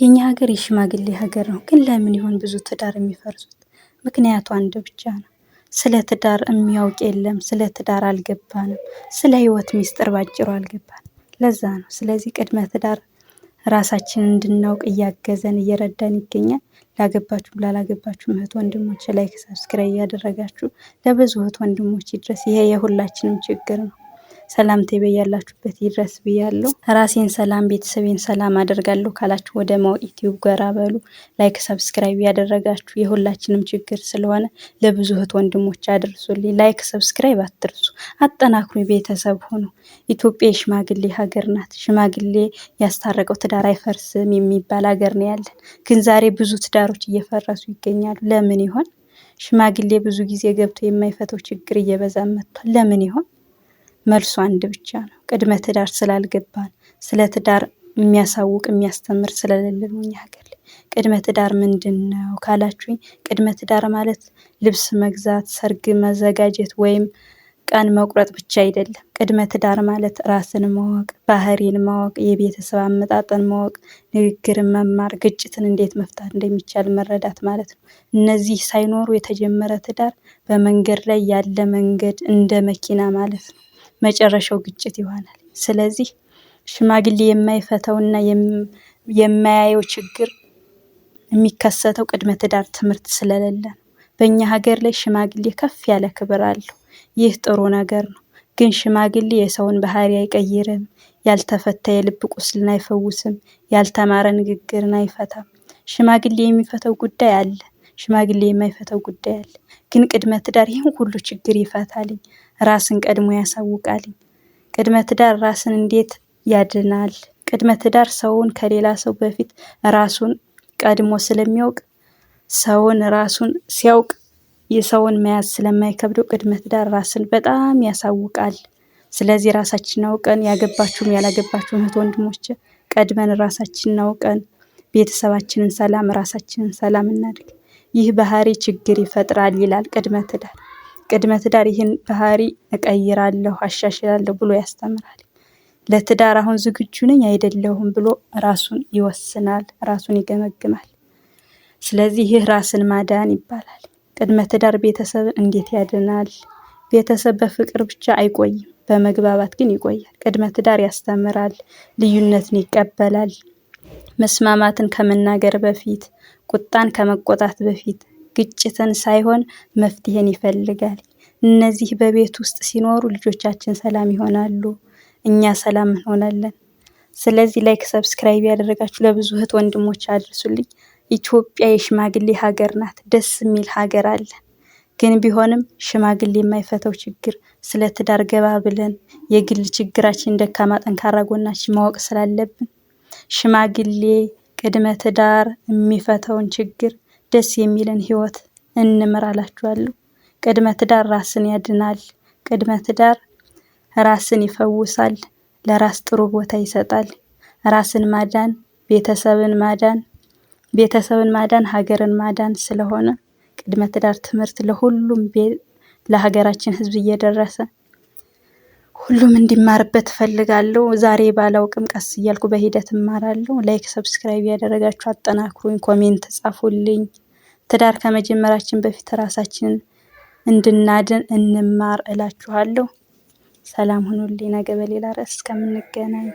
የኛ ሀገር የሽማግሌ ሀገር ነው። ግን ለምን ይሆን ብዙ ትዳር የሚፈርሱት? ምክንያቱ አንድ ብቻ ነው። ስለ ትዳር የሚያውቅ የለም። ስለ ትዳር አልገባንም። ስለ ህይወት ሚስጥር ባጭሩ አልገባንም። ለዛ ነው። ስለዚህ ቅድመ ትዳር ራሳችንን እንድናውቅ እያገዘን እየረዳን ይገኛል። ላገባችሁም ላላገባችሁም እህት ወንድሞች ላይክ ሰብስክራይብ እያደረጋችሁ ለብዙ እህት ወንድሞች ይድረስ። ይሄ የሁላችንም ችግር ነው። ሰላምታ በያላችሁበት ይድረስ ብያለሁ። ራሴን ሰላም ቤተሰቤን ሰላም አደርጋለሁ ካላችሁ ወደ ማው ዩቲዩብ ገራ በሉ። ላይክ ሰብስክራይብ ያደረጋችሁ የሁላችንም ችግር ስለሆነ ለብዙ እህት ወንድሞች አድርሱልኝ። ላይክ ሰብስክራይብ አትርሱ። አጠናክሩ፣ ቤተሰብ ሆኑ። ኢትዮጵያ የሽማግሌ ሀገር ናት። ሽማግሌ ያስታረቀው ትዳር አይፈርስም የሚባል ሀገር ነው ያለን። ግን ዛሬ ብዙ ትዳሮች እየፈረሱ ይገኛሉ። ለምን ይሆን? ሽማግሌ ብዙ ጊዜ ገብቶ የማይፈተው ችግር እየበዛ መጥቷል። ለምን ይሆን? መልሱ አንድ ብቻ ነው። ቅድመ ትዳር ስላልገባን፣ ስለ ትዳር የሚያሳውቅ የሚያስተምር ስለሌለ ነው እኛ ሀገር ላይ። ቅድመ ትዳር ምንድነው ካላችሁኝ፣ ቅድመ ትዳር ማለት ልብስ መግዛት፣ ሰርግ መዘጋጀት ወይም ቀን መቁረጥ ብቻ አይደለም። ቅድመ ትዳር ማለት ራስን ማወቅ፣ ባህሪን ማወቅ፣ የቤተሰብ አመጣጠን ማወቅ፣ ንግግርን መማር፣ ግጭትን እንዴት መፍታት እንደሚቻል መረዳት ማለት ነው። እነዚህ ሳይኖሩ የተጀመረ ትዳር በመንገድ ላይ ያለ መንገድ እንደ መኪና ማለት ነው። መጨረሻው ግጭት ይሆናል። ስለዚህ ሽማግሌ የማይፈታውና የማያየው ችግር የሚከሰተው ቅድመ ትዳር ትምህርት ስለሌለ ነው። በእኛ ሀገር ላይ ሽማግሌ ከፍ ያለ ክብር አለው። ይህ ጥሩ ነገር ነው። ግን ሽማግሌ የሰውን ባህሪ አይቀይርም። ያልተፈታ የልብ ቁስልን አይፈውስም። ያልተማረ ንግግርን አይፈታም። ሽማግሌ የሚፈታው ጉዳይ አለ። ሽማግሌ የማይፈታው ጉዳይ አለ። ግን ቅድመ ትዳር ይህን ሁሉ ችግር ይፈታልኝ። ራስን ቀድሞ ያሳውቃልኝ። ቅድመ ትዳር ራስን እንዴት ያድናል? ቅድመ ትዳር ሰውን ከሌላ ሰው በፊት ራሱን ቀድሞ ስለሚያውቅ፣ ሰውን ራሱን ሲያውቅ የሰውን መያዝ ስለማይከብደው ቅድመ ትዳር ራስን በጣም ያሳውቃል። ስለዚህ ራሳችንን አውቀን ያገባችሁም ያላገባችሁም እህት ወንድሞች ቀድመን ራሳችንን አውቀን ቤተሰባችንን ሰላም ራሳችንን ሰላም እናድርግ። ይህ ባህሪ ችግር ይፈጥራል ይላል ቅድመ ትዳር። ቅድመ ትዳር ይህን ባህሪ እቀይራለሁ አሻሽላለሁ ብሎ ያስተምራል። ለትዳር አሁን ዝግጁ ነኝ አይደለሁም ብሎ ራሱን ይወስናል፣ ራሱን ይገመግማል። ስለዚህ ይህ ራስን ማዳን ይባላል። ቅድመ ትዳር ቤተሰብን እንዴት ያድናል? ቤተሰብ በፍቅር ብቻ አይቆይም፣ በመግባባት ግን ይቆያል። ቅድመ ትዳር ያስተምራል፣ ልዩነትን ይቀበላል፣ መስማማትን ከመናገር በፊት፣ ቁጣን ከመቆጣት በፊት፣ ግጭትን ሳይሆን መፍትሄን ይፈልጋል። እነዚህ በቤት ውስጥ ሲኖሩ ልጆቻችን ሰላም ይሆናሉ፣ እኛ ሰላም እንሆናለን። ስለዚህ ላይክ ሰብስክራይብ ያደረጋችሁ ለብዙ እህት ወንድሞች አድርሱልኝ። ኢትዮጵያ የሽማግሌ ሀገር ናት። ደስ የሚል ሀገር አለ። ግን ቢሆንም ሽማግሌ የማይፈታው ችግር ስለ ትዳር ገባ ብለን የግል ችግራችን ደካማ ጠንካራ ጎናችን ማወቅ ስላለብን ሽማግሌ ቅድመ ትዳር የሚፈታውን ችግር ደስ የሚልን ህይወት እንምራላችኋለሁ። ቅድመ ትዳር ራስን ያድናል። ቅድመ ትዳር ራስን ይፈውሳል። ለራስ ጥሩ ቦታ ይሰጣል። ራስን ማዳን ቤተሰብን ማዳን ሀገርን ማዳን ስለሆነ ቅድመ ትዳር ትምህርት ለሁሉም ለሀገራችን ህዝብ እየደረሰ ሁሉም እንዲማርበት ፈልጋለሁ። ዛሬ ባላውቅም ቀስ እያልኩ በሂደት እማራለሁ። ላይክ ሰብስክራይብ ያደረጋችሁ አጠናክሩኝ፣ ኮሜንት ጻፉልኝ። ትዳር ከመጀመራችን በፊት ራሳችንን እንድናድን እንማር እላችኋለሁ። ሰላም ሁኑልኝ። ነገ በሌላ ርዕስ እስከምንገናኝ